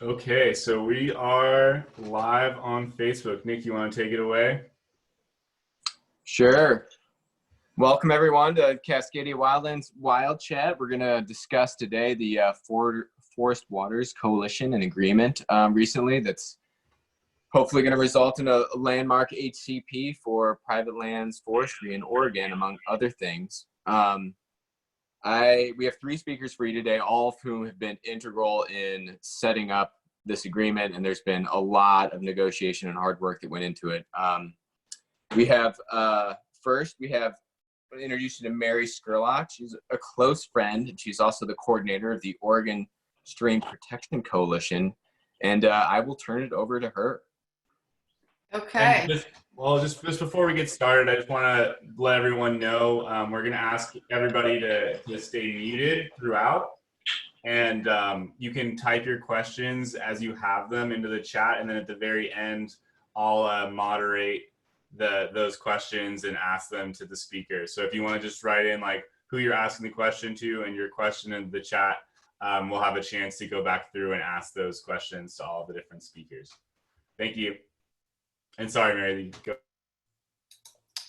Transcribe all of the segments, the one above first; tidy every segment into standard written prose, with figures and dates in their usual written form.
Okay, so we are live on Facebook. Nick, you want to take it away? Sure. Welcome everyone to Cascadia Wildlands Wildchat. We're going to discuss today the Forest Waters Coalition and Agreement recently that's hopefully going to result in a landmark HCP for private lands forestry in Oregon, among other things. We have three speakers for you today, all of whom have been integral in setting up this agreement, and there's been a lot of negotiation and hard work that went into it. First, we have introduced you to Mary Scurlock. She's a close friend, and she's also the coordinator of the Oregon Stream Protection Coalition. And I will turn it over to her. Okay. Just before we get started, I just want to let everyone know we're going to ask everybody to stay muted throughout. And you can type your questions as you have them into the chat. And then at the very end, I'll moderate those questions and ask them to the speaker. So if you want to just write in like who you're asking the question to and your question in the chat, we'll have a chance to go back through and ask those questions to all the different speakers. Thank you. And sorry, Mary, go.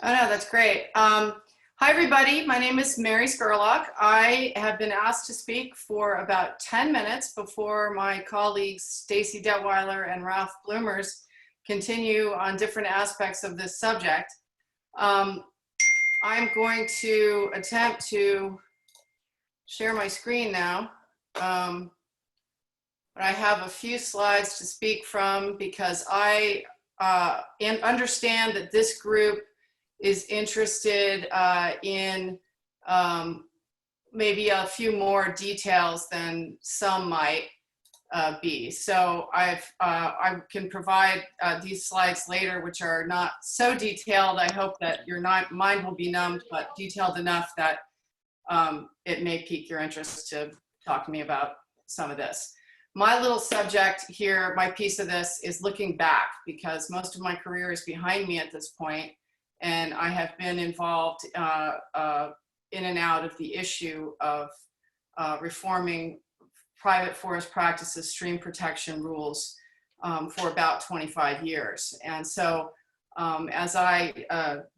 Oh no, that's great. Hi everybody, my name is Mary Scurlock. I have been asked to speak for about 10 minutes before my colleagues Stacey Detwiler and Ralph Bloemers continue on different aspects of this subject. I'm going to attempt to share my screen now. But I have a few slides to speak from because I understand that this group is interested in maybe a few more details than some might be. So I can provide these slides later, which are not so detailed. I hope that your mind will be numbed, but detailed enough that it may pique your interest to talk to me about some of this. My little subject here, my piece of this is looking back, because most of my career is behind me at this point, and I have been involved in and out of the issue of reforming private forest practices, stream protection rules for about 25 years. And so as I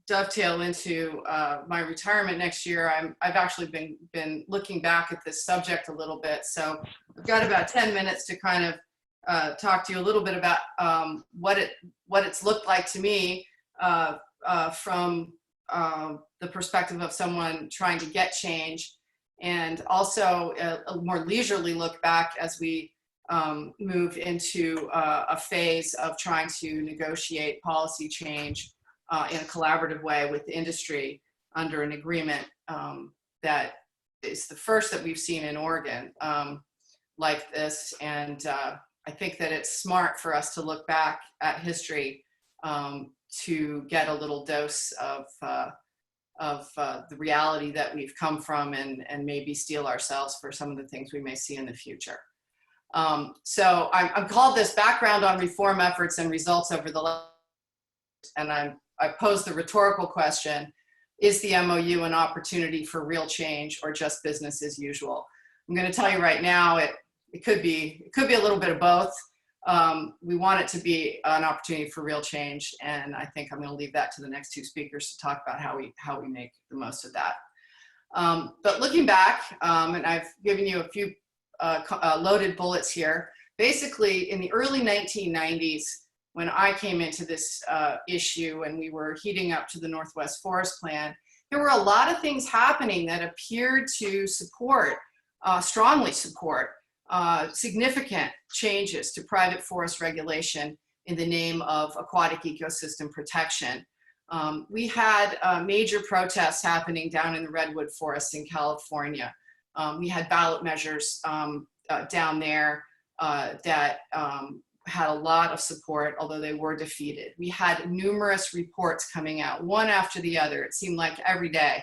dovetail into my retirement next year, I've actually been looking back at this subject a little bit. So I've got about 10 minutes to kind of talk to you a little bit about what it's looked like to me from the perspective of someone trying to get change, and also a more leisurely look back as we move into a phase of trying to negotiate policy change in a collaborative way with the industry under an agreement that is the first that we've seen in Oregon like this. And I think that it's smart for us to look back at history to get a little dose of the reality that we've come from, and maybe steel ourselves for some of the things we may see in the future. So I'm called this background on reform efforts and results over the last, and I posed the rhetorical question, is the MOU an opportunity for real change or just business as usual? I'm going to tell you right now, it could be a little bit of both. We want it to be an opportunity for real change, and I think I'm going to leave that to the next two speakers to talk about how we make the most of that. But looking back, and I've given you a few loaded bullets here. Basically, in the early 1990s, when I came into this issue and we were heating up to the Northwest Forest Plan, there were a lot of things happening that appeared to support, strongly support, significant changes to private forest regulation in the name of aquatic ecosystem protection. We had major protests happening down in the redwood forests in California. We had ballot measures down there that had a lot of support, although they were defeated. We had numerous reports coming out, one after the other. It seemed like every day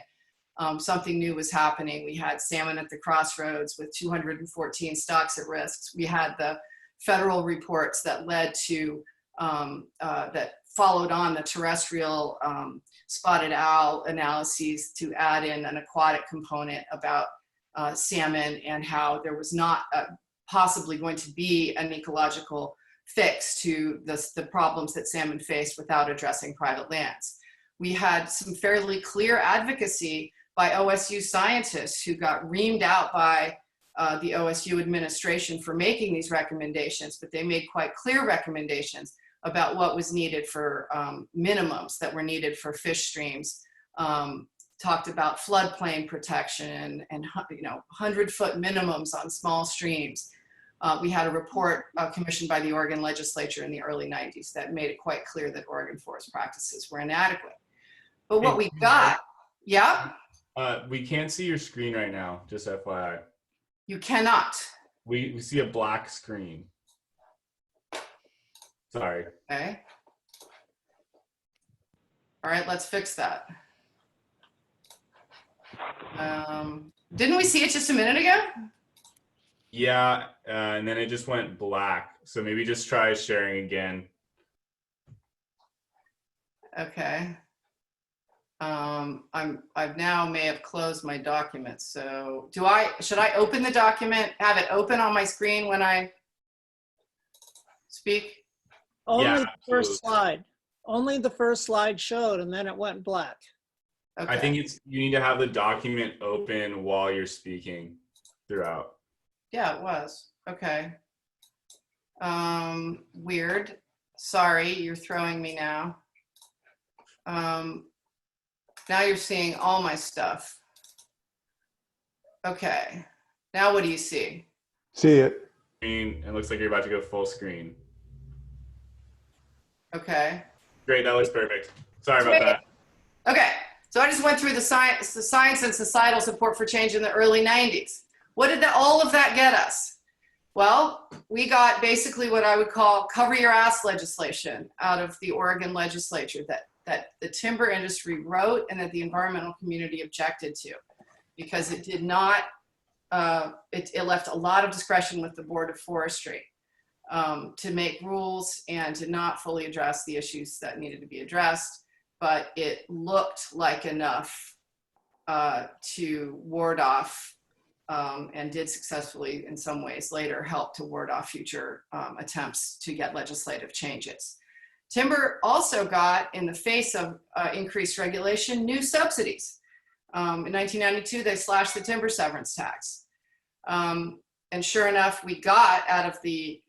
something new was happening. We had salmon at the crossroads with 214 stocks at risk. We had the federal reports that led to, that followed on the terrestrial spotted owl analyses to add in an aquatic component about salmon, and how there was not possibly going to be an ecological fix to the problems that salmon faced without addressing private lands. We had some fairly clear advocacy by OSU scientists who got reamed out by the OSU administration for making these recommendations, but they made quite clear recommendations about what was needed for minimums that were needed for fish streams. Talked about floodplain protection and 100-foot minimums on small streams. We had a report commissioned by the Oregon legislature in the early 90s that made it quite clear that Oregon forest practices were inadequate. But what we got, yeah? We can't see your screen right now, just FYI. You cannot. We see a black screen. Sorry. Okay. All right, let's fix that. Didn't we see it just a minute ago? Yeah, and then it just went black. So maybe just try sharing again. Okay. I've now may have closed my document. So should I open the document, have it open on my screen when I speak? Only the first slide. Only the first slide showed, and then it went black. Okay. I think you need to have the document open while you're speaking throughout. Yeah, it was. Okay. Weird. Sorry, you're throwing me now. Now you're seeing all my stuff. Okay. Now what do you see? See it. It looks like you're about to go full screen. Okay. Great, that looks perfect. Sorry about that. Okay. So I just went through the science and societal support for change in the early 90s. What did all of that get us? Well, we got basically what I would call cover your ass legislation out of the Oregon legislature that the timber industry wrote and that the environmental community objected to, because it did not, it left a lot of discretion with the Board of Forestry to make rules and to not fully address the issues that needed to be addressed, but it looked like enough to ward off and did successfully in some ways later help to ward off future attempts to get legislative changes. Timber also got, in the face of increased regulation, new subsidies. In 1992, they slashed the timber severance tax. And sure enough, we got out of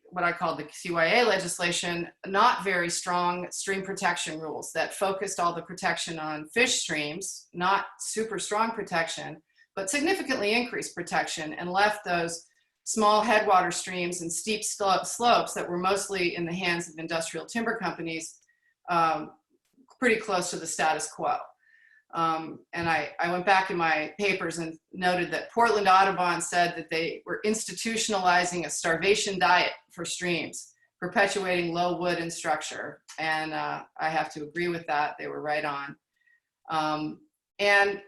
what I call the CYA legislation, not very strong stream protection rules that focused all the protection on fish streams, not super strong protection, but significantly increased protection, and left those small headwater streams and steep slopes that were mostly in the hands of industrial timber companies pretty close to the status quo. And I went back in my papers and noted that Portland Audubon said that they were institutionalizing a starvation diet for streams, perpetuating low wood and structure. And I have to agree with that. They were right on. And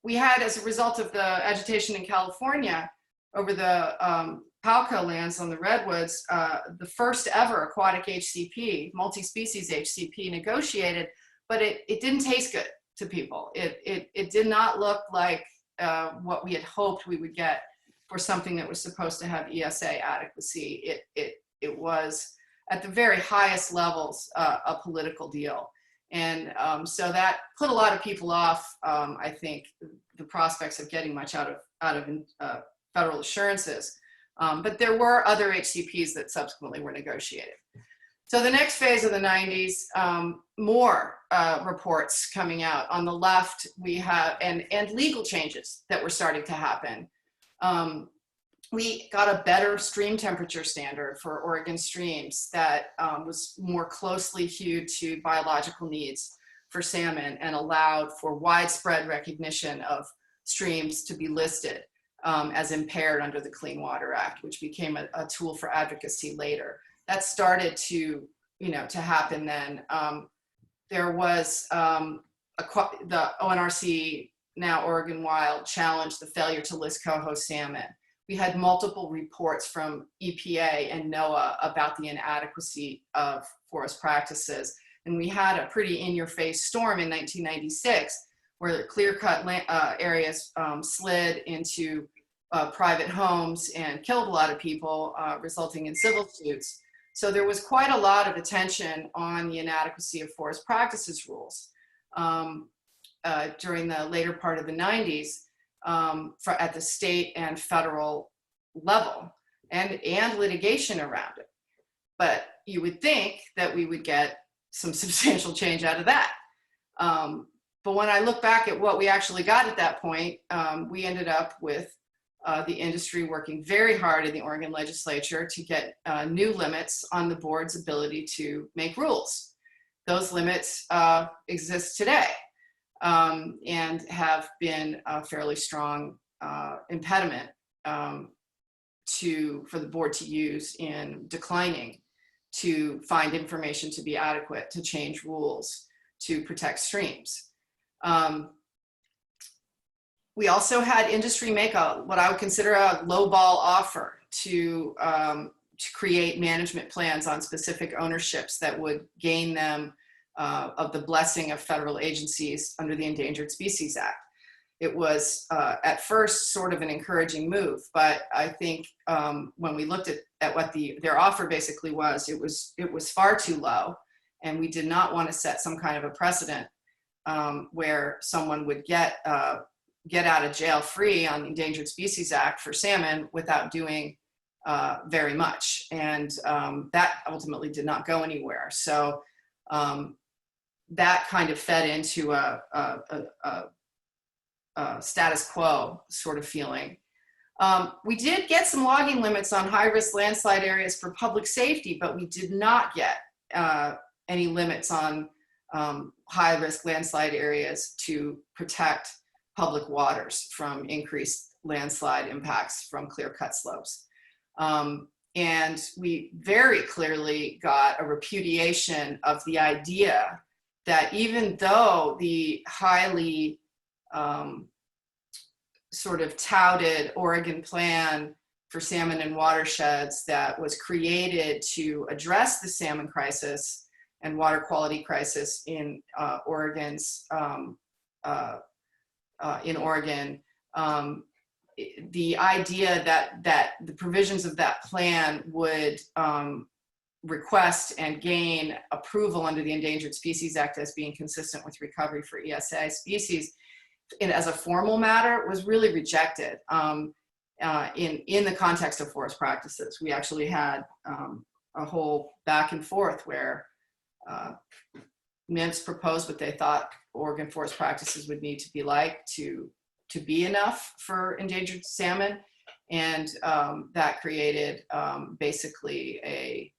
we had, as a result of the agitation in California over the Palco lands on the redwoods, the first ever aquatic HCP, multi-species HCP negotiated, but it didn't taste good to people. It did not look like what we had hoped we would get for something that was supposed to have ESA adequacy. It was, at the very highest levels, a political deal. And so that put a lot of people off, I think, the prospects of getting much out of federal assurances. But there were other HCPs that subsequently were negotiated. So the next phase of the 90s, more reports coming out. On the left, we have, and legal changes that were starting to happen. We got a better stream temperature standard for Oregon streams that was more closely hewed to biological needs for salmon and allowed for widespread recognition of streams to be listed as impaired under the Clean Water Act, which became a tool for advocacy later. That started to happen then. There was the ONRC, now Oregon Wild, challenged the failure to list coho salmon. We had multiple reports from EPA and NOAA about the inadequacy of forest practices. And we had a pretty in-your-face storm in 1996 where the clear-cut areas slid into private homes and killed a lot of people, resulting in civil suits. So there was quite a lot of attention on the inadequacy of forest practices rules during the later part of the 90s at the state and federal level, and litigation around it. But you would think that we would get some substantial change out of that. But when I look back at what we actually got at that point, we ended up with the industry working very hard in the Oregon legislature to get new limits on the board's ability to make rules. Those limits exist today and have been a fairly strong impediment for the board to use in declining to find information to be adequate to change rules to protect streams. We also had industry make what I would consider a lowball offer to create management plans on specific ownerships that would gain them of the blessing of federal agencies under the Endangered Species Act. It was at first sort of an encouraging move, but I think when we looked at what their offer basically was, it was far too low, and we did not want to set some kind of a precedent where someone would get out of jail free on the Endangered Species Act for salmon without doing very much, and that ultimately did not go anywhere. So that kind of fed into a status quo sort of feeling. We did get some logging limits on high-risk landslide areas for public safety, but we did not get any limits on high-risk landslide areas to protect public waters from increased landslide impacts from clear-cut slopes. And we very clearly got a repudiation of the idea that even though the highly sort of touted Oregon plan for salmon and watersheds that was created to address the salmon crisis and water quality crisis in Oregon, the idea that the provisions of that plan would request and gain approval under the Endangered Species Act as being consistent with recovery for ESA species as a formal matter was really rejected in the context of forest practices. We actually had a whole back and forth where MIMS proposed what they thought Oregon forest practices would need to be like to be enough for endangered salmon, and that created basically a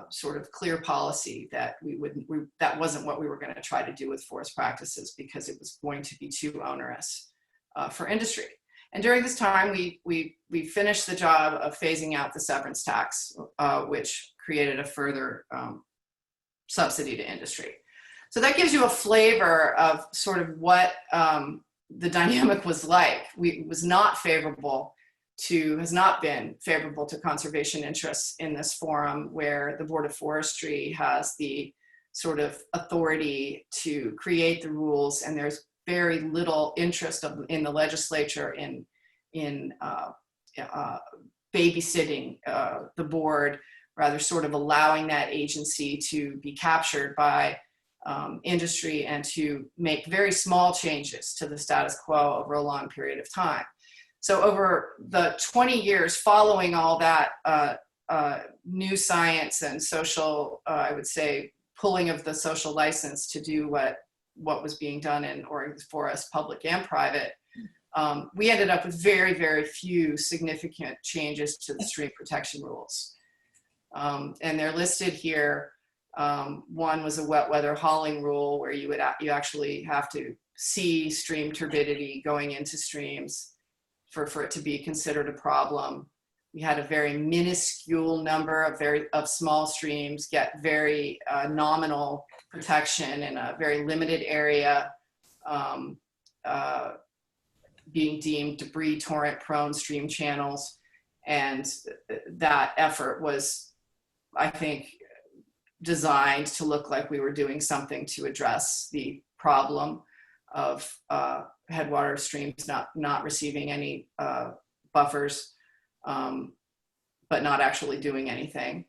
sort of clear policy that that wasn't what we were going to try to do with forest practices, because it was going to be too onerous for industry. And during this time, we finished the job of phasing out the severance tax, which created a further subsidy to industry. So that gives you a flavor of sort of what the dynamic was like. It was not favorable has not been favorable to conservation interests in this forum, where the Board of Forestry has the sort of authority to create the rules, and there's very little interest in the legislature in babysitting the board, rather sort of allowing that agency to be captured by industry and to make very small changes to the status quo over a long period of time. So over the 20 years following all that new science and social, I would say, pulling of the social license to do what was being done in Oregon forest, public and private, we ended up with very, very few significant changes to the stream protection rules. And they're listed here. One was a wet weather hauling rule, where you actually have to see stream turbidity going into streams for it to be considered a problem. We had a very minuscule number of small streams get very nominal protection in a very limited area, being deemed debris torrent prone stream channels. And that effort was, I think, designed to look like we were doing something to address the problem of headwater streams not receiving any buffers, but not actually doing anything.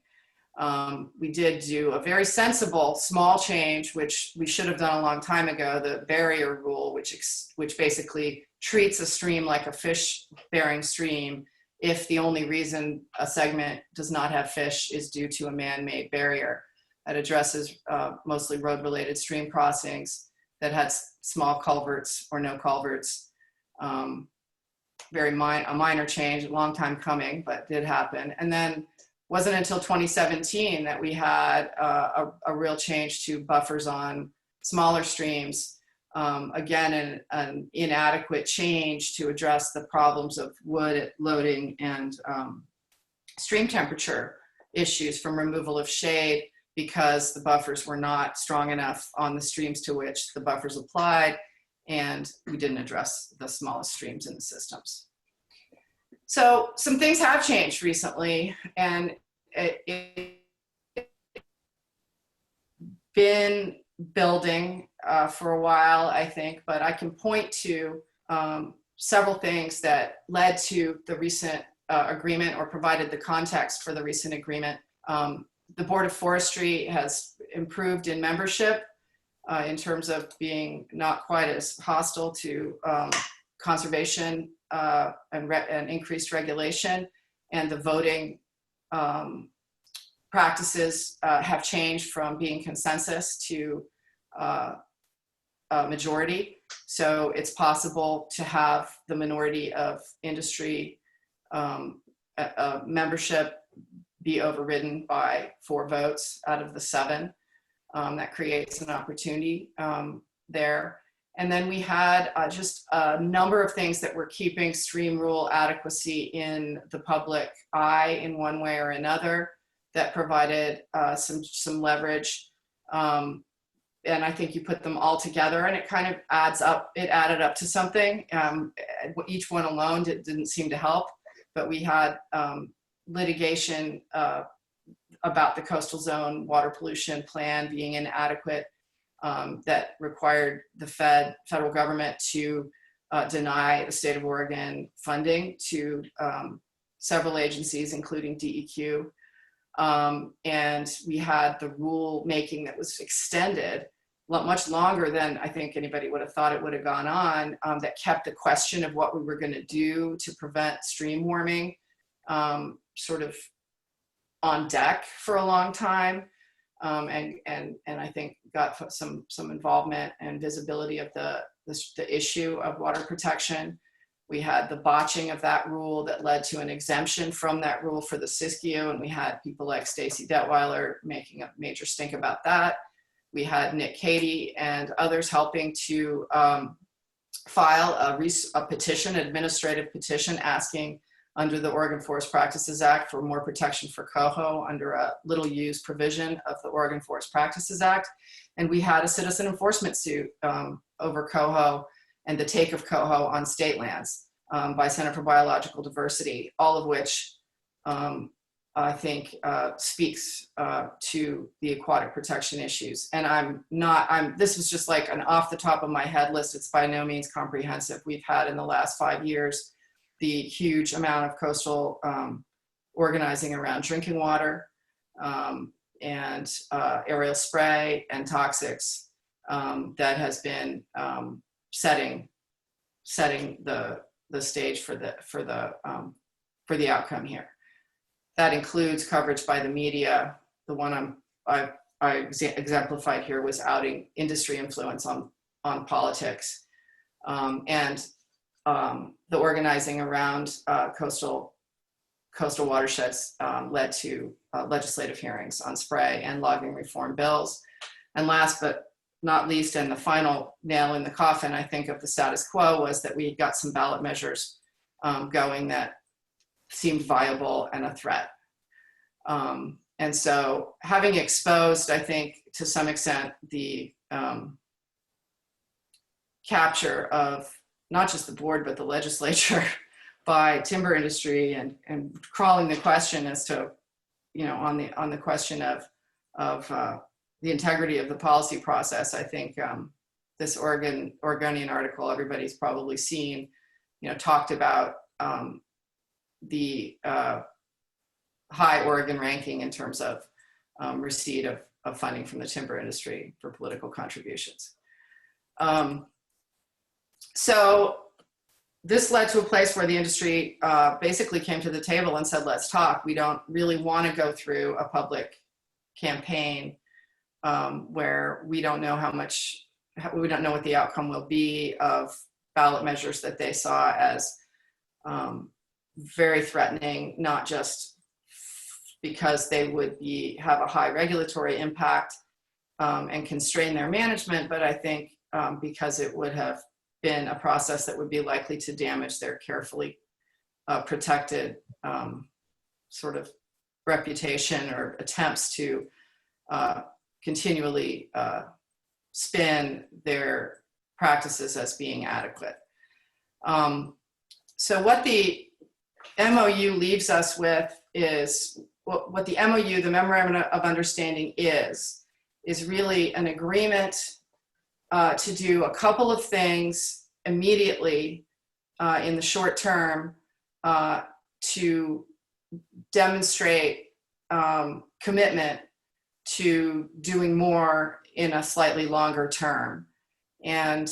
We did do a very sensible small change, which we should have done a long time ago, the barrier rule, which basically treats a stream like a fish-bearing stream if the only reason a segment does not have fish is due to a man-made barrier. That addresses mostly road-related stream crossings that had small culverts or no culverts. A minor change, a long time coming, but did happen. And then wasn't until 2017 that we had a real change to buffers on smaller streams. Again, an inadequate change to address the problems of wood loading and stream temperature issues from removal of shade, because the buffers were not strong enough on the streams to which the buffers applied, and we didn't address the smallest streams in the systems. So some things have changed recently, and it's been building for a while, I think, but I can point to several things that led to the recent agreement, or provided the context for the recent agreement. The Board of Forestry has improved in membership in terms of being not quite as hostile to conservation and increased regulation, and the voting practices have changed from being consensus to majority. So it's possible to have the minority of industry membership be overridden by 4 votes out of the 7. That creates an opportunity there. And then we had just a number of things that were keeping stream rule adequacy in the public eye in one way or another, that provided some leverage. And I think you put them all together and it kind of adds up, it added up to something. Each one alone didn't seem to help, but we had litigation about the coastal zone water pollution plan being inadequate, that required the federal government to deny the state of Oregon funding to several agencies, including DEQ. And we had the rule making that was extended much longer than I think anybody would have thought it would have gone on, that kept the question of what we were going to do to prevent stream warming sort of on deck for a long time. And I think got some involvement and visibility of the issue of water protection. We had the botching of that rule that led to an exemption from that rule for the Siskiyou, and we had people like Stacey Detwiler making a major stink about that. We had Nick Cady and others helping to file a petition, administrative petition, asking under the Oregon Forest Practices Act for more protection for coho under a little used provision of the Oregon Forest Practices Act. And we had a citizen enforcement suit over coho and the take of coho on state lands by Center for Biological Diversity, all of which I think speaks to the aquatic protection issues. And this was just like an off the top of my head list. It's by no means comprehensive. We've had in the last 5 years the huge amount of coastal organizing around drinking water and aerial spray and toxics that has been setting the stage for the outcome here. That includes coverage by the media. The one I exemplified here was outing industry influence on politics, and the organizing around coastal watersheds led to legislative hearings on spray and logging reform bills. And last but not least, and the final nail in the coffin, I think, of the status quo was that we got some ballot measures going that seemed viable and a threat. And so having exposed, I think, to some extent, the capture of not just the board, but the legislature by timber industry and crawling the question as to, on the question of the integrity of the policy process. I think this Oregonian article everybody's probably seen, talked about the high Oregon ranking in terms of receipt of funding from the timber industry for political contributions. So this led to a place where the industry basically came to the table and said, let's talk. We don't really want to go through a public campaign where we don't know we don't know what the outcome will be of ballot measures that they saw as very threatening, not just because they would have a high regulatory impact and constrain their management, but I think because it would have been a process that would be likely to damage their carefully protected sort of reputation or attempts to continually spin their practices as being adequate. So what the MOU leaves us with is what the MOU, the Memorandum of Understanding, is really an agreement to do a couple of things immediately in the short term to demonstrate commitment to doing more in a slightly longer term. And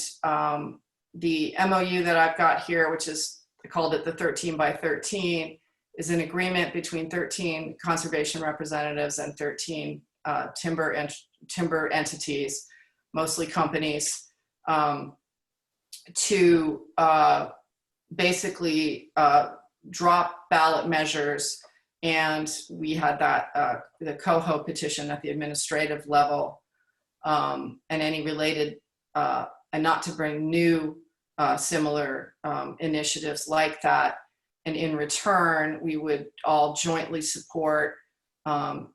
the MOU that I've got here, which is, I called it the 13 by 13, is an agreement between 13 conservation representatives and 13 timber entities, mostly companies, to basically drop ballot measures. And we had that the cohort petition at the administrative level, and any related, and not to bring new similar initiatives like that. And in return, we would all jointly support the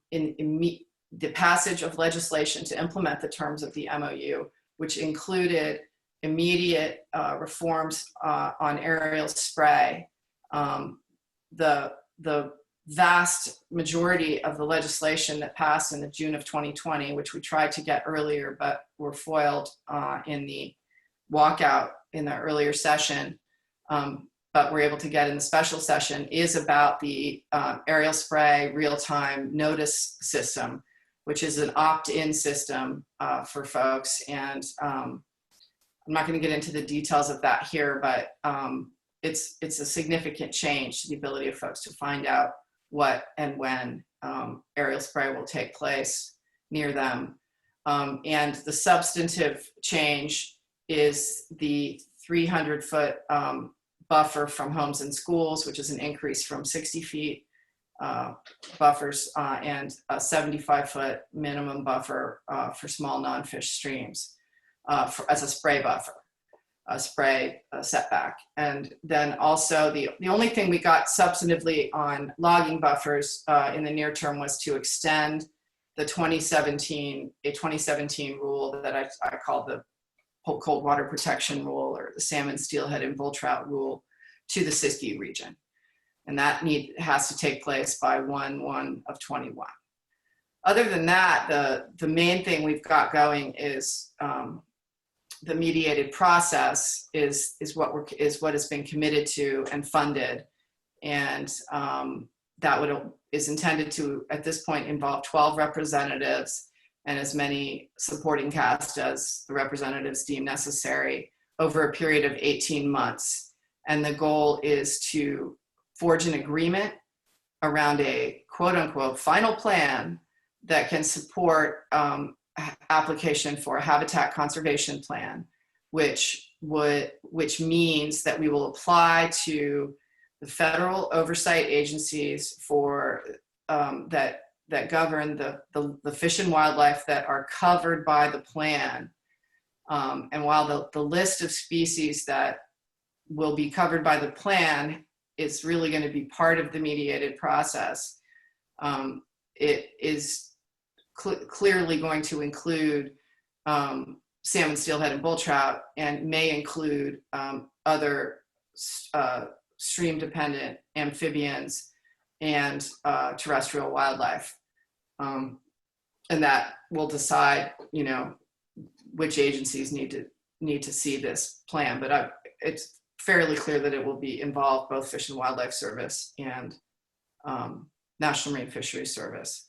passage of legislation to implement the terms of the MOU, which included immediate reforms on aerial spray. The vast majority of the legislation that passed in the June of 2020, which we tried to get earlier, but were foiled in the walkout in the earlier session, but we're able to get in the special session, is about the aerial spray real-time notice system, which is an opt-in system for folks. And I'm not going to get into the details of that here, but it's a significant change to the ability of folks to find out what and when aerial spray will take place near them. And the substantive change is the 300-foot buffer from homes and schools, which is an increase from 60 feet buffers, and a 75-foot minimum buffer for small non-fish streams as a spray buffer, a spray setback. And then also the only thing we got substantively on logging buffers in the near term was to extend the 2017 rule that I called the cold water protection rule, or the salmon, steelhead, and bull trout rule, to the Siskiyou region. And that has to take place by 1/1/21. Other than that, the main thing we've got going is the mediated process is what has been committed to and funded, and that is intended to, at this point, involve 12 representatives and as many supporting cast as the representatives deem necessary over a period of 18 months. And the goal is to forge an agreement around a quote-unquote final plan that can support application for a habitat conservation plan, which means that we will apply to the federal oversight agencies for that govern the fish and wildlife that are covered by the plan. And while the list of species that will be covered by the plan is really going to be part of the mediated process, it is clearly going to include salmon, steelhead, and bull trout, and may include other stream-dependent amphibians and terrestrial wildlife. And that will decide, which agencies need to see this plan. But it's fairly clear that it will be involve both Fish and Wildlife Service and National Marine Fisheries Service.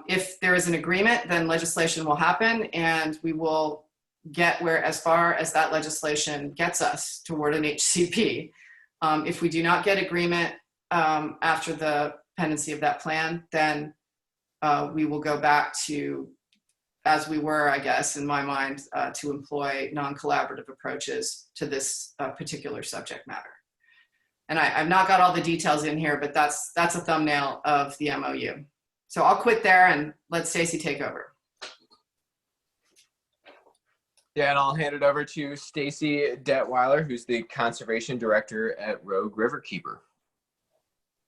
If there is an agreement, then legislation will happen, and we will get as far as that legislation gets us toward an HCP. If we do not get agreement after the pendency of that plan, then we will go back to, as we were, I guess, in my mind, to employ non-collaborative approaches to this particular subject matter. And I've not got all the details in here, but that's a thumbnail of the MOU. So I'll quit there and let Stacey take over. Yeah, and I'll hand it over to Stacey Detwiler, who's the Conservation Director at Rogue Riverkeeper.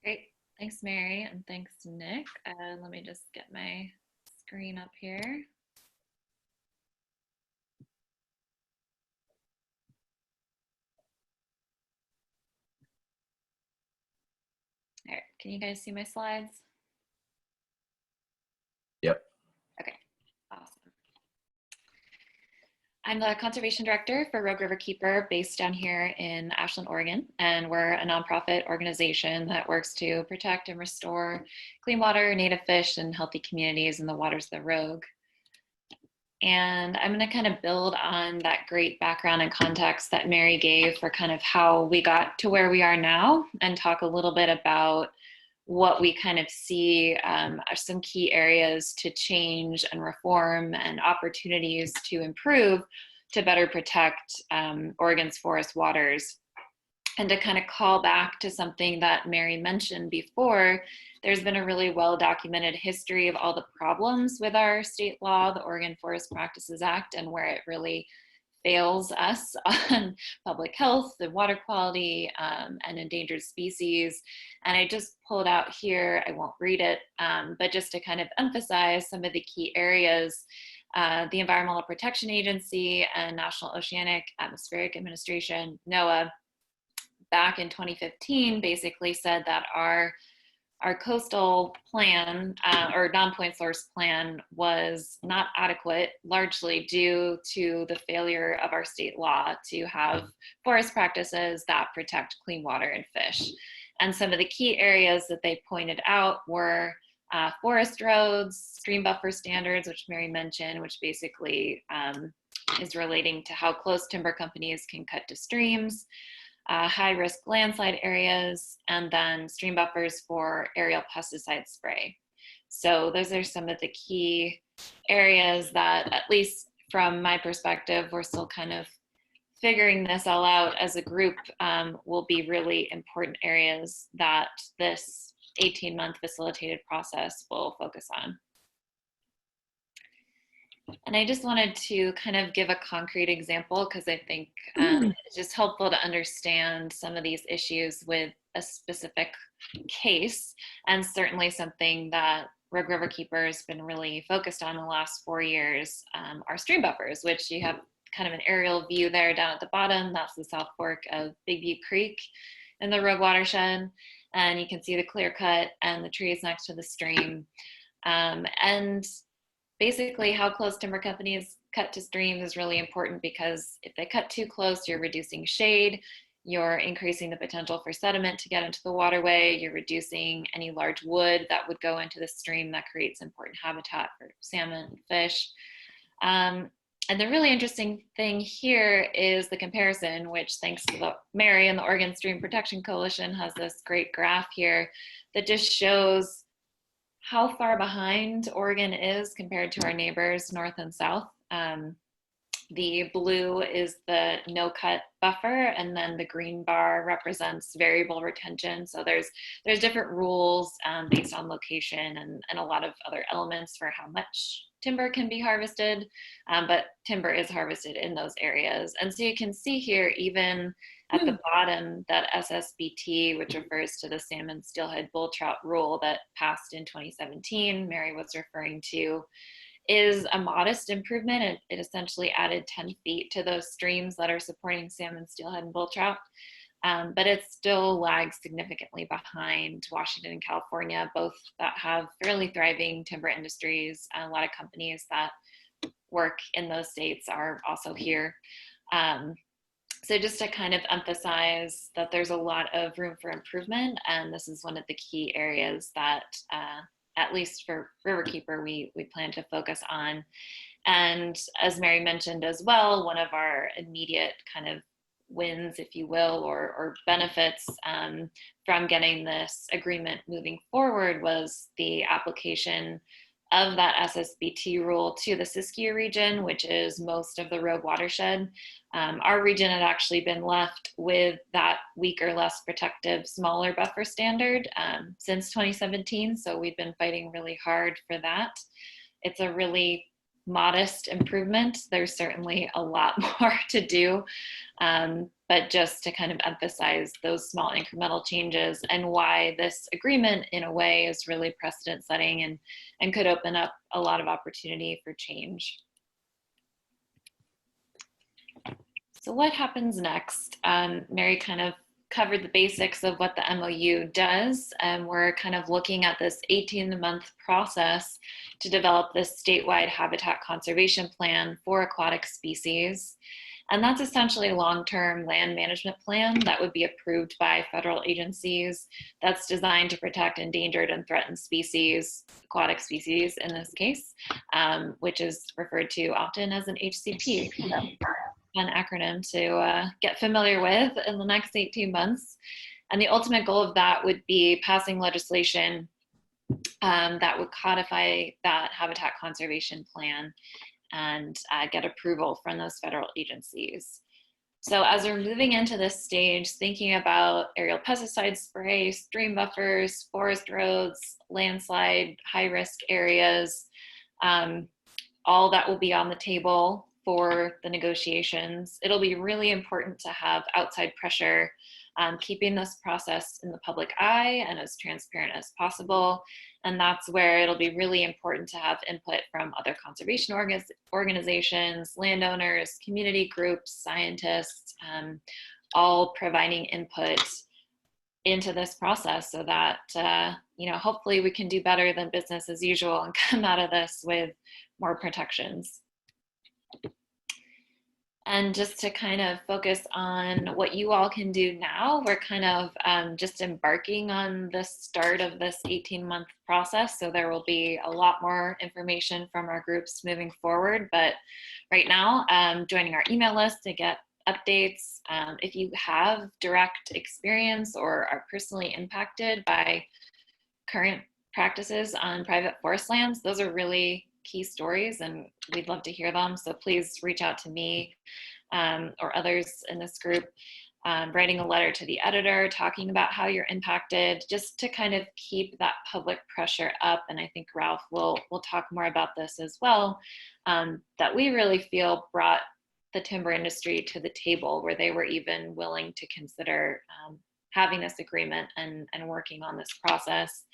Great. Thanks, Mary, and thanks, Nick. Let me just get my screen up here. All right, can you guys see my slides? Yep. Okay, awesome. I'm the Conservation Director for Rogue Riverkeeper based down here in Ashland, Oregon, and we're a nonprofit organization that works to protect and restore clean water, native fish, and healthy communities in the waters of the Rogue. And I'm going to kind of build on that great background and context that Mary gave for kind of how we got to where we are now, and talk a little bit about what we kind of see are some key areas to change and reform and opportunities to improve to better protect Oregon's forest waters. And to kind of call back to something that Mary mentioned before, there's been a really well-documented history of all the problems with our state law, the Oregon Forest Practices Act, and where it really fails us on public health and water quality and endangered species. And I just pulled out here, I won't read it, but just to kind of emphasize some of the key areas. The Environmental Protection Agency and National Oceanic Atmospheric Administration, NOAA, back in 2015 basically said that our coastal plan or non-point source plan was not adequate, largely due to the failure of our state law to have forest practices that protect clean water and fish. And some of the key areas that they pointed out were forest roads, stream buffer standards, which Mary mentioned, which basically is relating to how close timber companies can cut to streams, high-risk landslide areas, and then stream buffers for aerial pesticide spray. So those are some of the key areas that, at least from my perspective, we're still kind of figuring this all out as a group, will be really important areas that this 18-month facilitated process will focus on. And I just wanted to kind of give a concrete example because I think it's just helpful to understand some of these issues with a specific case, and certainly something that Rogue Riverkeeper has been really focused on the last 4 years are stream buffers, which you have kind of an aerial view there down at the bottom. That's the South Fork of Big Butte Creek in the Rogue watershed. And you can see the clear cut and the trees next to the stream. And basically how close timber companies cut to streams is really important, because if they cut too close, you're reducing shade, you're increasing the potential for sediment to get into the waterway, you're reducing any large wood that would go into the stream that creates important habitat for salmon and fish. And the really interesting thing here is the comparison, which thanks to Mary and the Oregon Stream Protection Coalition has this great graph here that just shows how far behind Oregon is compared to our neighbors north and south. The blue is the no-cut buffer, and then the green bar represents variable retention. So there's different rules based on location and a lot of other elements for how much timber can be harvested, but timber is harvested in those areas. And so you can see here, even at the bottom, that SSBT, which refers to the salmon steelhead bull trout rule that passed in 2017, Mary was referring to, is a modest improvement. It essentially added 10 feet to those streams that are supporting salmon, steelhead, and bull trout. But it still lags significantly behind Washington and California, both that have fairly thriving timber industries. A lot of companies that work in those states are also here. So just to kind of emphasize that there's a lot of room for improvement, and this is one of the key areas that, at least for Riverkeeper, we plan to focus on. And as Mary mentioned as well, one of our immediate kind of wins, if you will, or benefits from getting this agreement moving forward was the application of that SSBT rule to the Siskiyou region, which is most of the rogue watershed. Our region had actually been left with that weaker, less protective, smaller buffer standard since 2017. So we've been fighting really hard for that. It's a really modest improvement. There's certainly a lot more to do, but just to kind of emphasize those small incremental changes and why this agreement in a way is really precedent setting and could open up a lot of opportunity for change. So what happens next? Mary kind of covered the basics of what the MOU does, and we're kind of looking at this 18-month process to develop this statewide habitat conservation plan for aquatic species. And that's essentially a long-term land management plan that would be approved by federal agencies that's designed to protect endangered and threatened species, aquatic species in this case, which is referred to often as an HCP. An acronym to get familiar with in the next 18 months. And the ultimate goal of that would be passing legislation that would codify that habitat conservation plan and get approval from those federal agencies. So as we're moving into this stage, thinking about aerial pesticide spray, stream buffers, forest roads, landslide, high-risk areas, all that will be on the table for the negotiations. It'll be really important to have outside pressure, keeping this process in the public eye and as transparent as possible. And that's where it'll be really important to have input from other conservation organizations, landowners, community groups, scientists, all providing input into this process so that, hopefully we can do better than business as usual and come out of this with more protections. And just to kind of focus on what you all can do now, we're kind of just embarking on the start of this 18-month process. So there will be a lot more information from our groups moving forward. But right now, joining our email list to get updates. If you have direct experience or are personally impacted by current practices on private forest lands, those are really key stories and we'd love to hear them. So please reach out to me or others in this group, writing a letter to the editor, talking about how you're impacted, just to kind of keep that public pressure up. And I think Ralph will talk more about this as well, that we really feel brought the timber industry to the table where they were even willing to consider having this agreement and working on this process.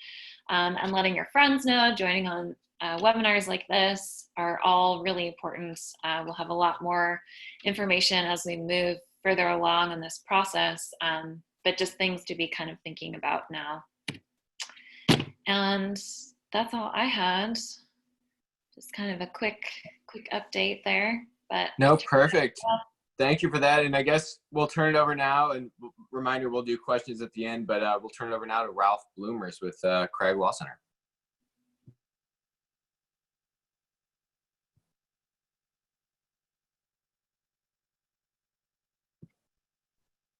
And letting your friends know, joining on webinars like this are all really important. We'll have a lot more information as we move further along in this process, but just things to be kind of thinking about now. And that's all I had. Just kind of a quick update there. But no, perfect. Thank you for that. And I guess we'll turn it over now. And reminder, we'll do questions at the end, but we'll turn it over now to Ralph Bloemers with Crag Wall Center.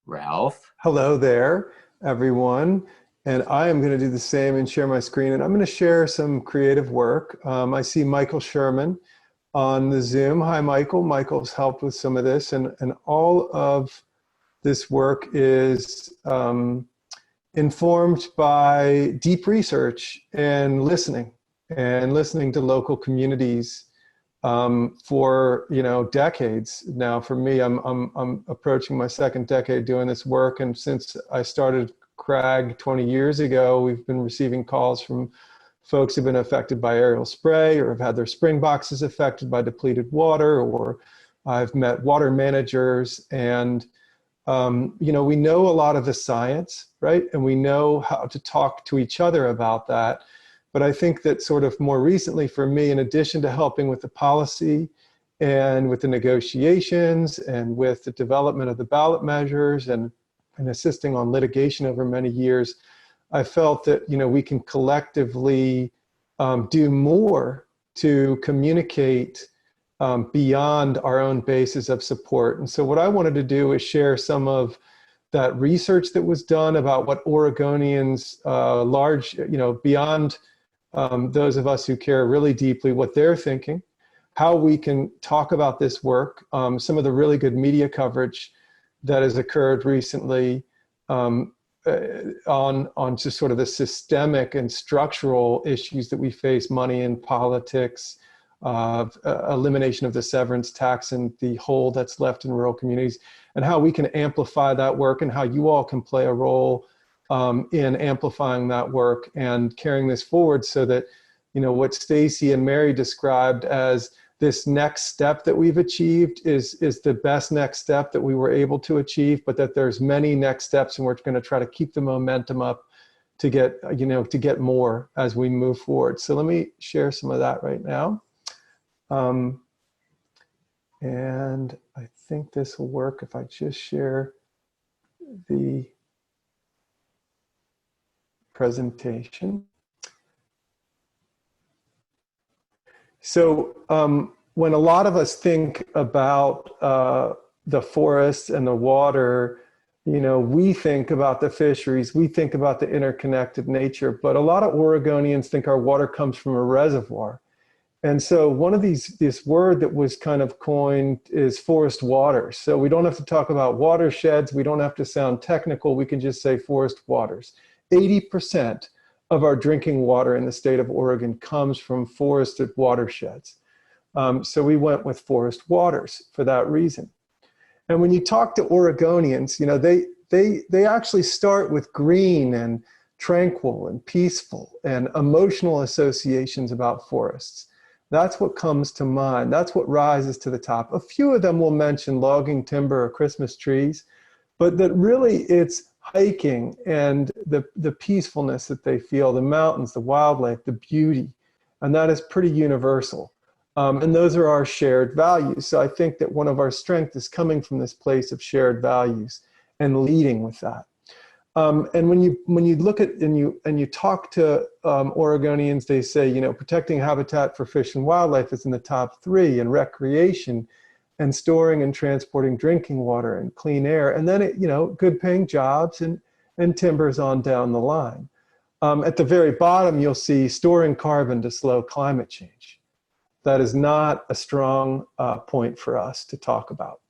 Ralph. Hello there, everyone. And I am going to do the same and share my screen. And I'm going to share some creative work. I see Michael Sherman on the Zoom. Hi, Michael. Michael's helped with some of this. And all of this work is informed by deep research and listening to local communities for decades now. For me, I'm approaching my second decade doing this work, and since I started Crag 20 years ago, we've been receiving calls from folks who've been affected by aerial spray or have had their spring boxes affected by depleted water, or I've met water managers, and we know a lot of the science, right? And we know how to talk to each other about that. But I think that sort of more recently for me, in addition to helping with the policy and with the negotiations and with the development of the ballot measures and assisting on litigation over many years, I felt that, you know, we can collectively do more to communicate beyond our own bases of support. And so what I wanted to do is share some of that research that was done about what Oregonians beyond those of us who care really deeply, what they're thinking, how we can talk about this work, some of the really good media coverage that has occurred recently on just sort of the systemic and structural issues that we face, money in politics, elimination of the severance tax and the hole that's left in rural communities, and how we can amplify that work and how you all can play a role in amplifying that work and carrying this forward so that, you know, what Stacey and Mary described as this next step that we've achieved is the best next step that we were able to achieve, but that there's many next steps, and we're going to try to keep the momentum up to get, you know, to get more as we move forward. So let me share some of that right now. And I think this will work if I just share the presentation. So when a lot of us think about the forests and the water, you know, we think about the fisheries, we think about the interconnected nature, but a lot of Oregonians think our water comes from a reservoir. And so one of this word that was kind of coined is forest waters. So we don't have to talk about watersheds. We don't have to sound technical. We can just say forest waters. 80% of our drinking water in the state of Oregon comes from forested watersheds. So we went with forest waters for that reason. And when you talk to Oregonians, you know, they actually start with green and tranquil and peaceful and emotional associations about forests. That's what comes to mind. That's what rises to the top. A few of them will mention logging timber or Christmas trees, but that really it's hiking and the peacefulness that they feel, the mountains, the wildlife, the beauty, and that is pretty universal. And those are our shared values. So I think that one of our strengths is coming from this place of shared values and leading with that. And when you look at and you talk to Oregonians, they say, you know, protecting habitat for fish and wildlife is in the top 3, and recreation and storing and transporting drinking water and clean air, and then it, you know, good paying jobs and timbers on down the line. At the very bottom, you'll see storing carbon to slow climate change. That is not a strong point for us to talk about.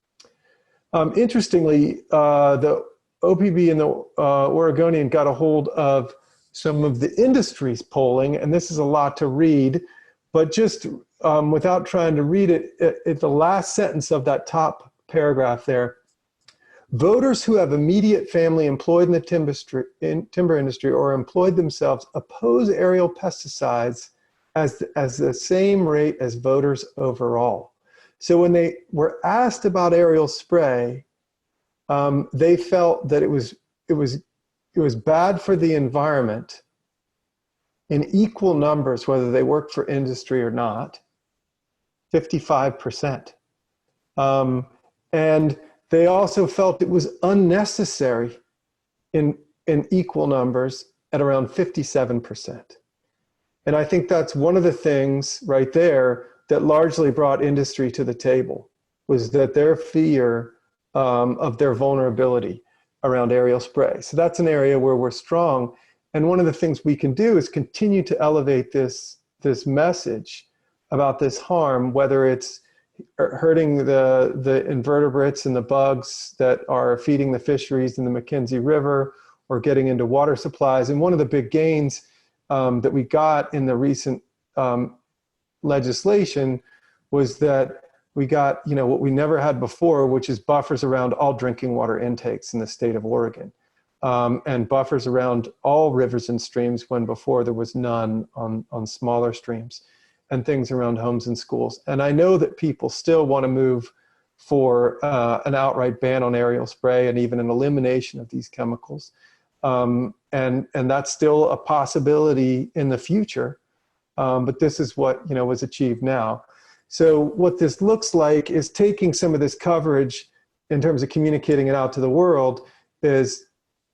Interestingly, the OPB and the Oregonian got a hold of some of the industry's polling, and this is a lot to read, but just without trying to read it, at the last sentence of that top paragraph there, voters who have immediate family employed in the timber industry or employed themselves oppose aerial pesticides as the same rate as voters overall. So when they were asked about aerial spray, they felt that it was bad for the environment in equal numbers, whether they worked for industry or not, 55%. And they also felt it was unnecessary in equal numbers at around 57%. And I think that's one of the things right there that largely brought industry to the table, was that their fear of their vulnerability around aerial spray. So that's an area where we're strong. And one of the things we can do is continue to elevate this message about this harm, whether it's hurting the invertebrates and the bugs that are feeding the fisheries in the McKenzie River, or getting into water supplies. And one of the big gains that we got in the recent legislation was that we got, you know, what we never had before, which is buffers around all drinking water intakes in the state of Oregon, and buffers around all rivers and streams when before there was none on smaller streams, and things around homes and schools. And I know that people still want to move for an outright ban on aerial spray and even an elimination of these chemicals. And that's still a possibility in the future. But this is what, you know, was achieved now. So what this looks like is taking some of this coverage in terms of communicating it out to the world, is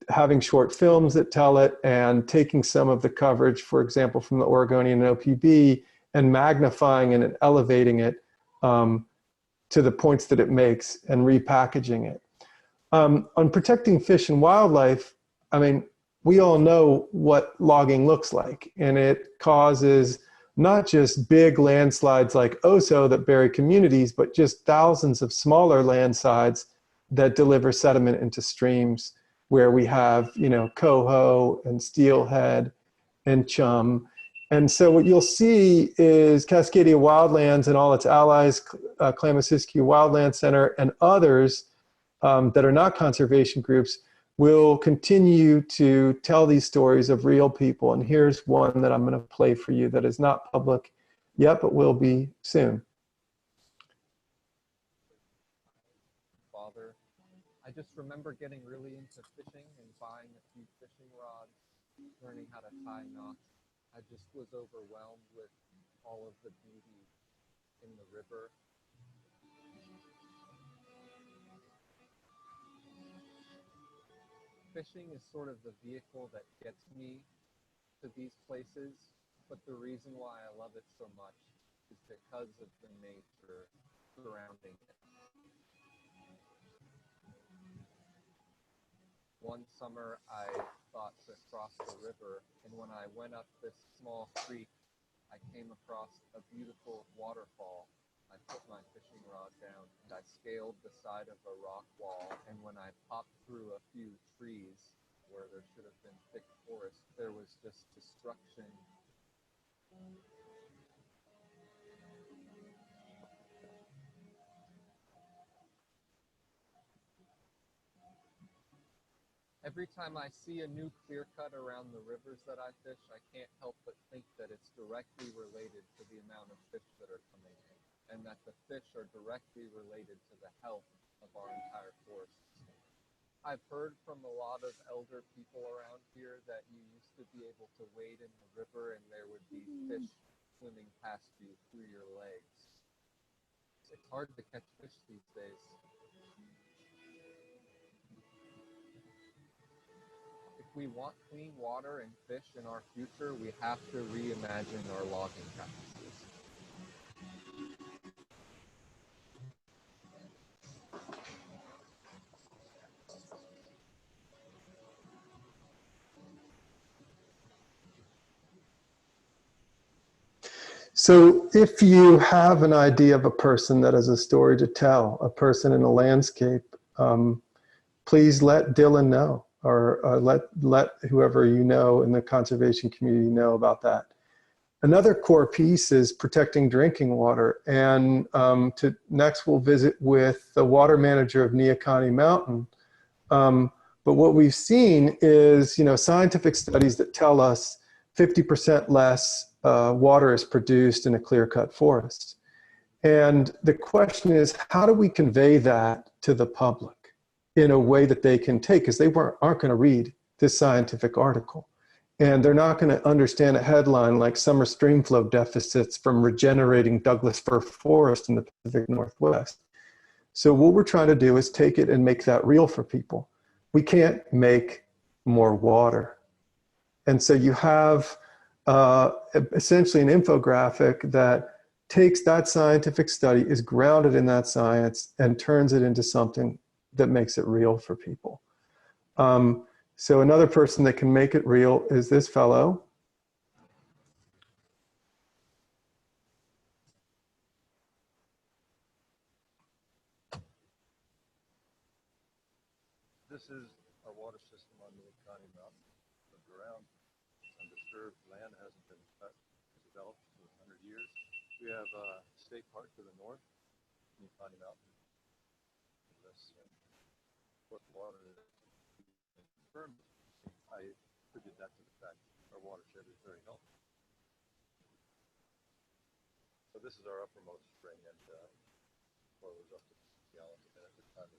having short films that tell it, and taking some of the coverage, for example, from the Oregonian and OPB, and magnifying it and elevating it to the points that it makes and repackaging it. On protecting fish and wildlife, I mean, we all know what logging looks like, and it causes not just big landslides like Oso that bury communities, but just thousands of smaller landslides that deliver sediment into streams, where we have, you know, coho and steelhead and chum. And so what you'll see is Cascadia Wildlands and all its allies, Klamath-Siskiyou Wildland Center and others that are not conservation groups, will continue to tell these stories of real people. And here's one that I'm going to play for you that is not public yet, but will be soon. Father, I just remember getting really into fishing and buying a few fishing rods, learning how to tie knots. I just was overwhelmed with all of the beauty in the river. Fishing is sort of the vehicle that gets me to these places, but the reason why I love it so much is because of the nature surrounding it. One summer I thought to cross the river, and when I went up this small creek, I came across a beautiful waterfall. I put my fishing rod down and I scaled the side of a rock wall, and when I popped through a few trees where there should have been thick forest, there was just destruction. Every time I see a new clear cut around the rivers that I fish, I can't help but think that it's directly related to the amount of fish that are coming in, and that the fish are directly related to the health of our entire forests. I've heard from a lot of elder people around here that you used to be able to wade in the river and there would be fish swimming past you through your legs. It's hard to catch fish these days. If we want clean water and fish in our future, we have to reimagine our logging practices. So if you have an idea of a person that has a story to tell, a person in a landscape, please let Dylan know, or let whoever you know in the conservation community know about that. Another core piece is protecting drinking water. And next we'll visit with the water manager of Neocani Mountain. But what we've seen is, you know, scientific studies that tell us 50% less water is produced in a clear-cut forest. And the question is, how do we convey that to the public in a way that they can take? Because they aren't going to read this scientific article. And they're not going to understand a headline like summer streamflow deficits from regenerating Douglas fir forest in the Pacific Northwest. So what we're trying to do is take it and make that real for people. We can't make more water. And so you have essentially an infographic that takes that scientific study, is grounded in that science, and turns it into something that makes it real for people. So another person that can make it real is this fellow. This is our water system on the Neocani Mountain. Look around, undisturbed land hasn't been cut, developed for 100 years. We have a state park to the north, Neocani Mountain. This what water is. I attribute that to the fact our watershed is very healthy. So this is our uppermost spring, and well, it was up to gallons a minute at the time.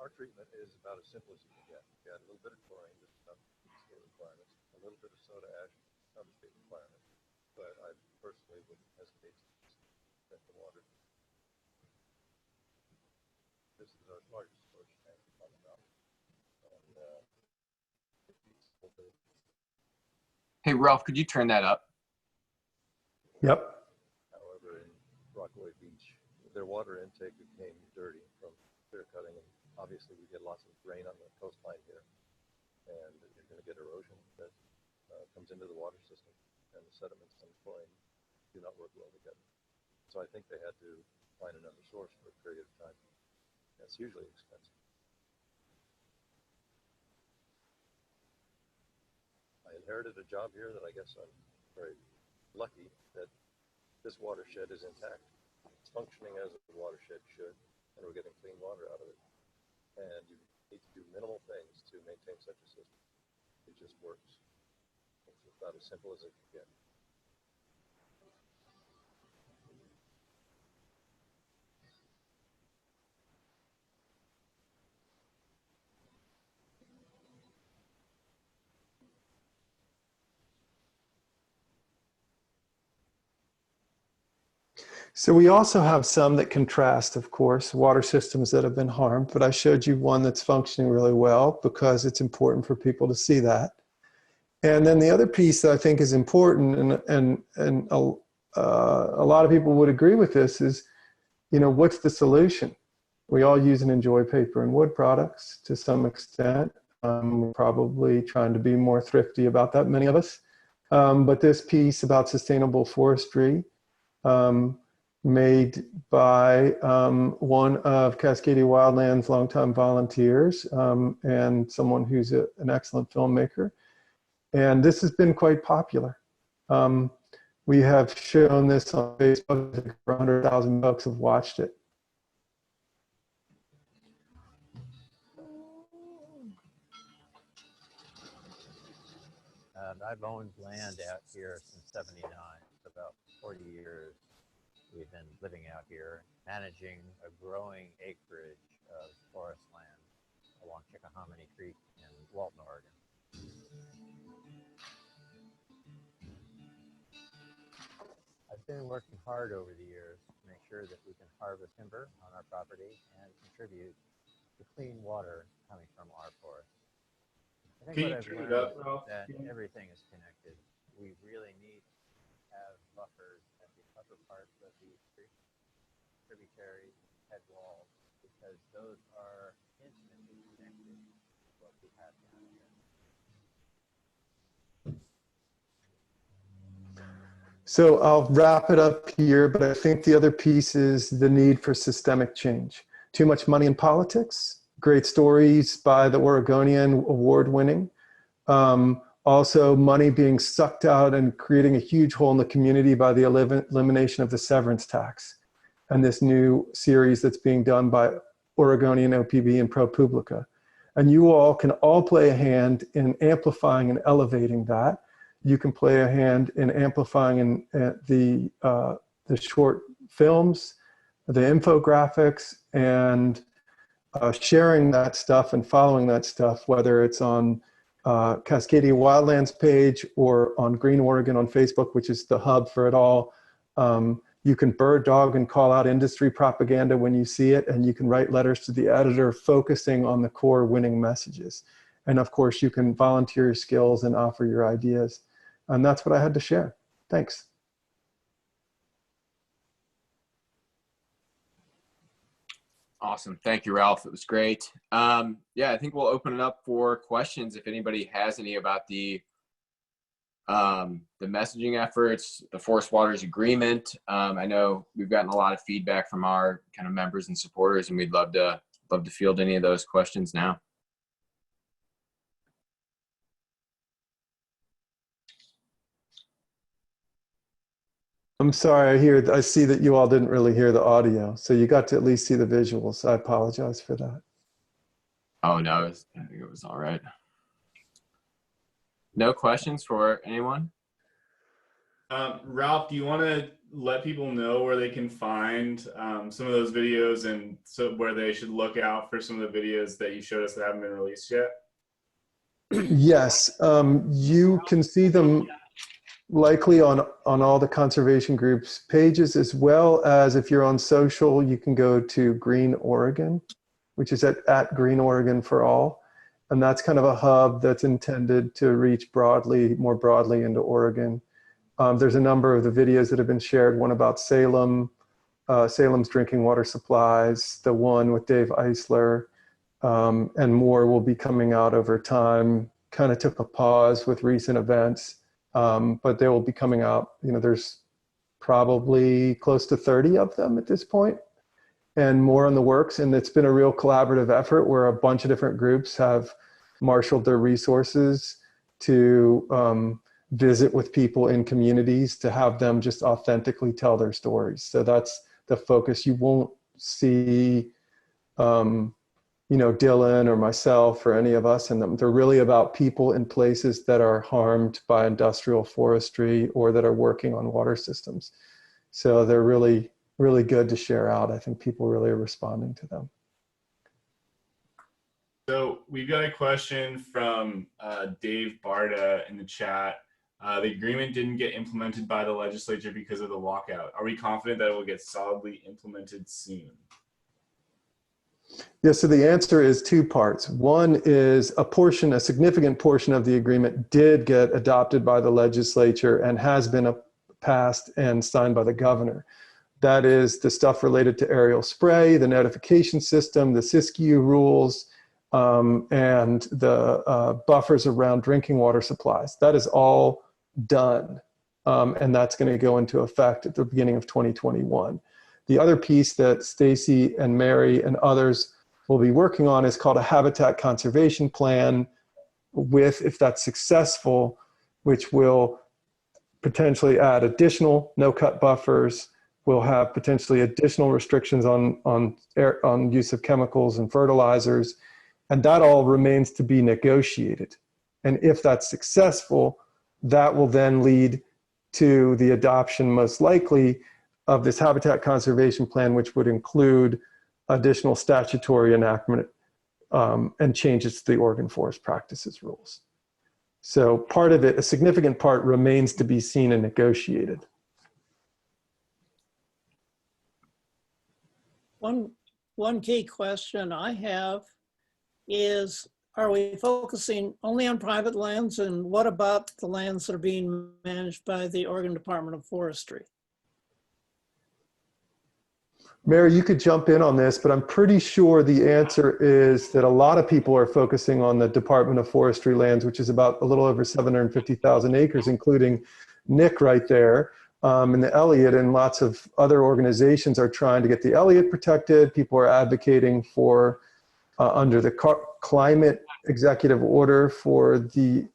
Our treatment is about as simple as you can get. You add a little bit of chlorine, just enough to meet state requirements, a little bit of soda ash, not a state requirement, but I personally wouldn't hesitate to use drink the water. This is our largest storage tank on the mountain. And, Hey, Ralph, could you turn that up? Yep. however, in Rockaway Beach, their water intake became dirty from clear cutting, and obviously we get lots of rain on the coastline here, and you're going to get erosion that comes into the water system, and the sediments and chlorine do not work well together. So I think they had to find another source for a period of time. That's usually expensive. I inherited a job here that I guess I'm very lucky that this watershed is intact. It's functioning as a watershed should, and we're getting clean water out of it. And you need to do minimal things to maintain such a system. It just works. It's about as simple as it can get. So we also have some that contrast, of course, water systems that have been harmed, but I showed you one that's functioning really well because it's important for people to see that. And then the other piece that I think is important, and a lot of people would agree with this, is, you know, what's the solution? We all use and enjoy paper and wood products to some extent. We're probably trying to be more thrifty about that, many of us. But this piece about sustainable forestry, made by one of Cascadia Wildlands' longtime volunteers and someone who's an excellent filmmaker. And this has been quite popular. We have shown this on Facebook. I think 100,000 folks have watched it. I've owned land out here since '79, about 40 years. We've been living out here, managing a growing acreage of forest land along Chickahominy Creek in Walton, Oregon. I've been working hard over the years to make sure that we can harvest timber on our property and contribute to clean water coming from our forests. I think what I've learned is that everything is connected. We really need to have buffers at the upper parts of these creeks, tributaries, head walls, because those are intimately connected to what we have down here. So I'll wrap it up here, but I think the other piece is the need for systemic change. Too much money in politics, great stories by the Oregonian award-winning. Also money being sucked out and creating a huge hole in the community by the elimination of the severance tax. And this new series that's being done by Oregonian OPB and ProPublica. And you all can all play a hand in amplifying and elevating that. You can play a hand in amplifying the short films, the infographics, and sharing that stuff and following that stuff, whether it's on Cascadia Wildlands page or on Green Oregon on Facebook, which is the hub for it all. You can bird dog and call out industry propaganda when you see it, and you can write letters to the editor focusing on the core winning messages. And of course, you can volunteer your skills and offer your ideas. And that's what I had to share. Thanks. Awesome. Thank you, Ralph. It was great. Yeah, I think we'll open it up for questions if anybody has any about the messaging efforts, the Forest Waters Agreement. I know we've gotten a lot of feedback from our kind of members and supporters, and we'd love to field any of those questions now. I'm sorry, I see that you all didn't really hear the audio, so you got to at least see the visuals. I apologize for that. Oh, no, I think it was all right. No questions for anyone? Ralph, do you want to let people know where they can find some of those videos, and so where they should look out for some of the videos that you showed us that haven't been released yet? Yes, you can see them likely on all the conservation groups pages, as well as if you're on social, you can go to Green Oregon, which is at Green Oregon for All. And that's kind of a hub that's intended to reach more broadly into Oregon. There's a number of the videos that have been shared, one about Salem, Salem's drinking water supplies, the one with Dave Eisler, and more will be coming out over time. Kind of took a pause with recent events, but they will be coming out. You know, there's probably close to 30 of them at this point, and more in the works. And it's been a real collaborative effort where a bunch of different groups have marshaled their resources to visit with people in communities to have them just authentically tell their stories. So that's the focus. You won't see, you know, Dylan or myself or any of us in them. They're really about people in places that are harmed by industrial forestry or that are working on water systems. So they're really, really good to share out. I think people really are responding to them. So we've got a question from Dave Barda in the chat. The agreement didn't get implemented by the legislature because of the walkout. Are we confident that it will get solidly implemented soon? Yeah, so the answer is two parts. One is a significant portion of the agreement did get adopted by the legislature and has been passed and signed by the governor. That is the stuff related to aerial spray, the notification system, the Siskiyou rules, and the buffers around drinking water supplies. That is all done, and that's going to go into effect at the beginning of 2021. The other piece that Stacey and Mary and others will be working on is called a habitat conservation plan with, if that's successful, which will potentially add additional no-cut buffers, will have potentially additional restrictions on use of chemicals and fertilizers, and that all remains to be negotiated. And if that's successful, that will then lead to the adoption, most likely, of this habitat conservation plan, which would include additional statutory enactment and changes to the Oregon Forest Practices rules. So part of it, a significant part, remains to be seen and negotiated. One key question I have is, are we focusing only on private lands, and what about the lands that are being managed by the Oregon Department of Forestry? Mary, you could jump in on this, but I'm pretty sure the answer is that a lot of people are focusing on the Department of Forestry lands, which is about a little over 750,000 acres, including Nick right there, and the Elliott, and lots of other organizations are trying to get the Elliott protected. People are advocating for, under the climate executive order for the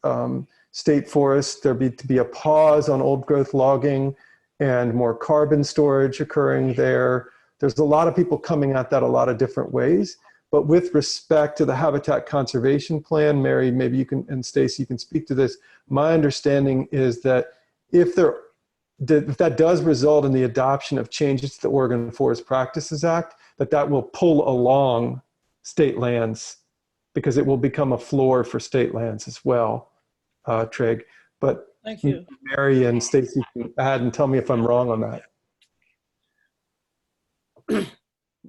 state forest, to be a pause on old growth logging and more carbon storage occurring there. There's a lot of people coming at that a lot of different ways. But with respect to the habitat conservation plan, Mary, maybe you can, and Stacey, you can speak to this. My understanding is that if that does result in the adoption of changes to the Oregon Forest Practices Act, that will pull along state lands, because it will become a floor for state lands as well, Trig. But thank you. Mary and Stacey can add and tell me if I'm wrong on that.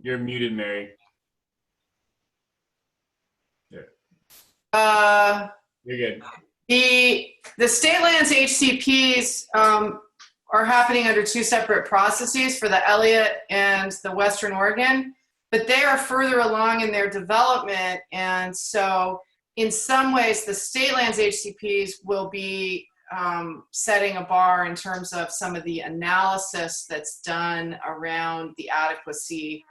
You're muted, Mary. You're good. The state lands HCPs are happening under two separate processes for the Elliott and the Western Oregon, but they are further along in their development. And so in some ways, the state lands HCPs will be setting a bar in terms of some of the analysis that's done around the adequacy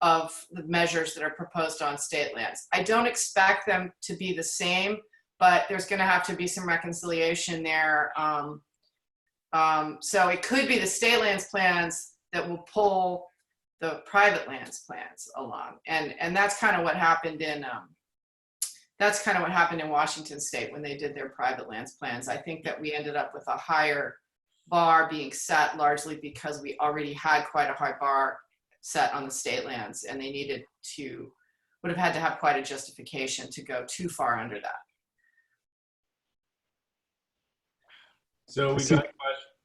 of the measures that are proposed on state lands. I don't expect them to be the same, but there's going to have to be some reconciliation there. So it could be the state lands plans that will pull the private lands plans along, and that's kind of what happened in Washington State when they did their private lands plans. I think that we ended up with a higher bar being set, largely because we already had quite a high bar set on the state lands, and they would have had to have quite a justification to go too far under that. So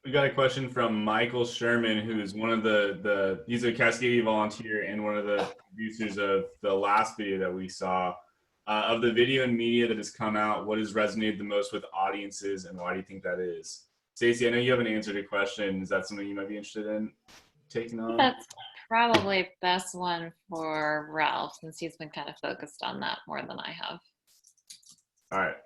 we got a question from Michael Sherman, who's one of he's a Cascadia volunteer and one of the producers of the last video that we saw. Of the video and media that has come out, what has resonated the most with audiences, and why do you think that is? Stacey, I know you haven't answered a question. Is that something you might be interested in taking on? That's probably best one for Ralph, since he's been kind of focused on that more than I have. All right.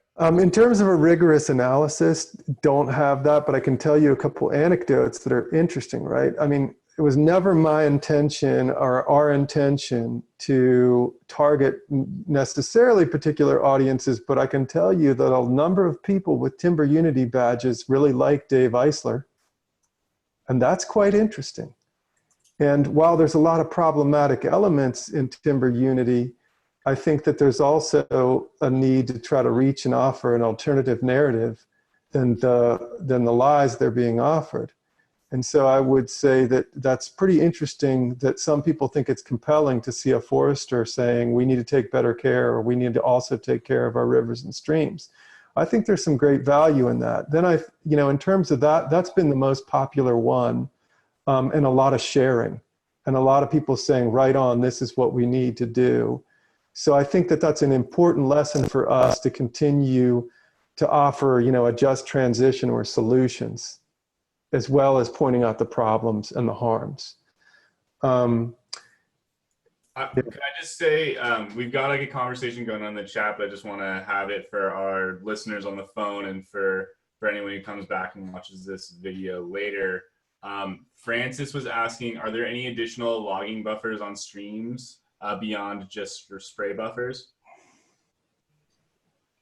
In terms of a rigorous analysis, don't have that, but I can tell you a couple anecdotes that are interesting, right? I mean, it was never my intention or our intention to target necessarily particular audiences, but I can tell you that a number of people with Timber Unity badges really like Dave Eisler, and that's quite interesting. And while there's a lot of problematic elements in Timber Unity, I think that there's also a need to try to reach and offer an alternative narrative than the lies they're being offered. And so I would say that that's pretty interesting that some people think it's compelling to see a forester saying we need to take better care, or we need to also take care of our rivers and streams. I think there's some great value in that. Then in terms of that, that's been the most popular one, and a lot of sharing and a lot of people saying, right on, this is what we need to do. So I think that that's an important lesson for us to continue to offer, a just transition or solutions, as well as pointing out the problems and the harms. Can I just say, we've got like a conversation going on in the chat, but I just want to have it for our listeners on the phone and for anyone who comes back and watches this video later. Francis was asking, are there any additional logging buffers on streams beyond just your spray buffers?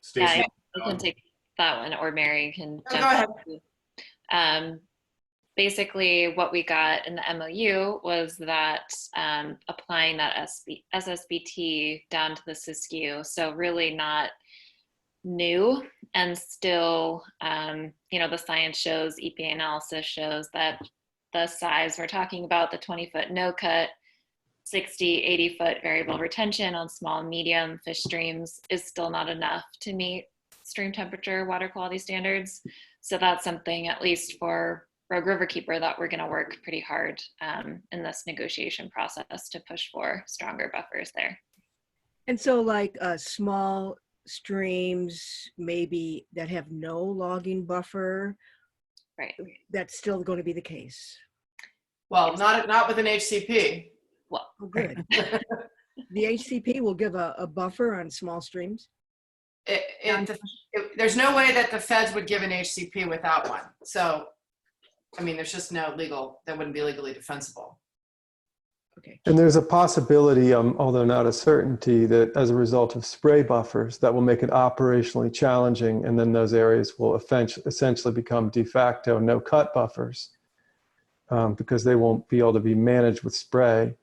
Stacey, Yeah, I can take that one, or Mary can Go jump ahead. in. Basically, what we got in the MOU was that applying that SSBT down to the Siskiyou, so really not new, and still, the science shows, EPA analysis shows that the size we're talking about, the 20-foot no-cut, 60, 80-foot variable retention on small and medium fish streams is still not enough to meet stream temperature, water quality standards. So that's something, at least for Rogue Riverkeeper, that we're going to work pretty hard in this negotiation process to push for stronger buffers there. And so like small streams maybe that have no logging buffer, right? That's still going to be the case. Well, not with an HCP. Well, oh, good. The HCP will give a buffer on small streams? There's no way that the feds would give an HCP without one. So, I mean, there's just no that wouldn't be legally defensible. Okay. And there's a possibility, although not a certainty, that as a result of spray buffers, that will make it operationally challenging, and then those areas will essentially become de facto no-cut buffers because they won't be able to be managed with spray.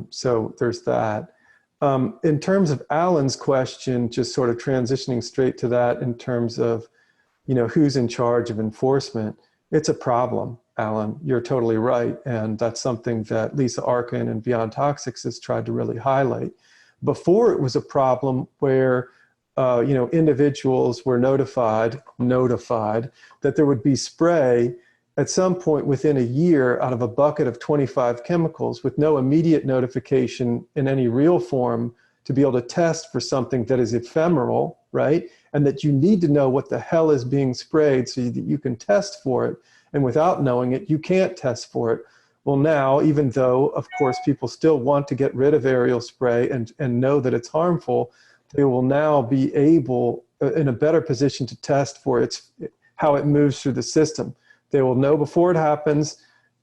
So there's that. In terms of Alan's question, just sort of transitioning straight to that in terms of, who's in charge of enforcement, it's a problem, Alan. You're totally right. And that's something that Lisa Arkin and Beyond Toxics has tried to really highlight. Before, it was a problem where, individuals were notified that there would be spray at some point within a year out of a bucket of 25 chemicals with no immediate notification in any real form to be able to test for something that is ephemeral, right? And that you need to know what the hell is being sprayed so that you can test for it. And without knowing it, you can't test for it. Well, now, even though, of course, people still want to get rid of aerial spray and know that it's harmful, they will now be able, in a better position to test for how it moves through the system. They will know before it happens.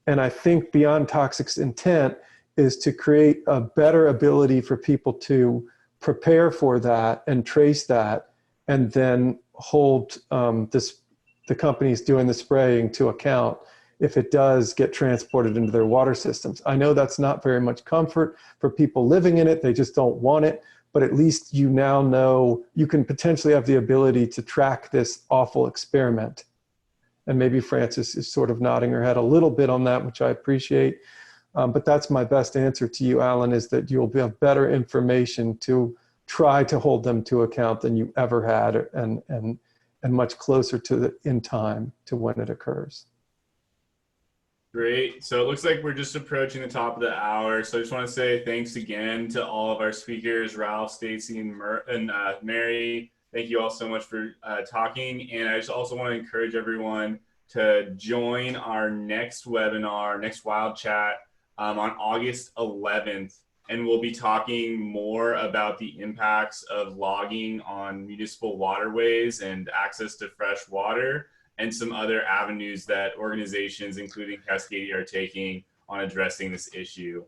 And I think Beyond Toxics' intent is to create a better ability for people to prepare for that and trace that, and then hold the companies doing the spraying to account if it does get transported into their water systems. I know that's not very much comfort for people living in it. They just don't want it. But at least you now know you can potentially have the ability to track this awful experiment. And maybe Frances is sort of nodding her head a little bit on that, which I appreciate. But that's my best answer to you, Alan, is that you'll have better information to try to hold them to account than you ever had, and and much closer to in time to when it occurs. Great. So it looks like we're just approaching the top of the hour. So I just want to say thanks again to all of our speakers, Ralph, Stacey, and Mary. Thank you all so much for talking. And I just also want to encourage everyone to join our next webinar, next Wild Chat on August 11th. And we'll be talking more about the impacts of logging on municipal waterways and access to fresh water, and some other avenues that organizations, including Cascadia, are taking on addressing this issue.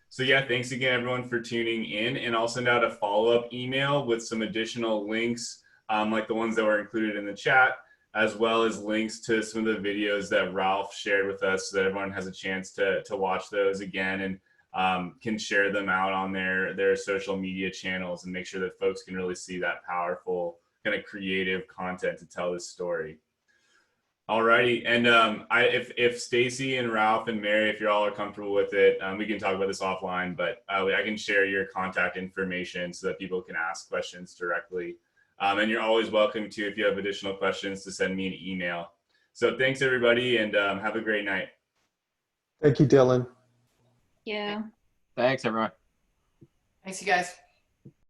So yeah, thanks again, everyone, for tuning in. And I'll send out a follow-up email with some additional links, like the ones that were included in the chat, as well as links to some of the videos that Ralph shared with us, so that everyone has a chance to watch those again, and can share them out on their social media channels, and make sure that folks can really see that powerful kind of creative content to tell this story. Alrighty, and if Stacey and Ralph and Mary, if you all are comfortable with it, we can talk about this offline, but I can share your contact information so that people can ask questions directly. And you're always welcome to, if you have additional questions, to send me an email. So thanks, everybody, and have a great night. Thank you, Dylan. Yeah. Thanks, everyone. Thanks, you guys.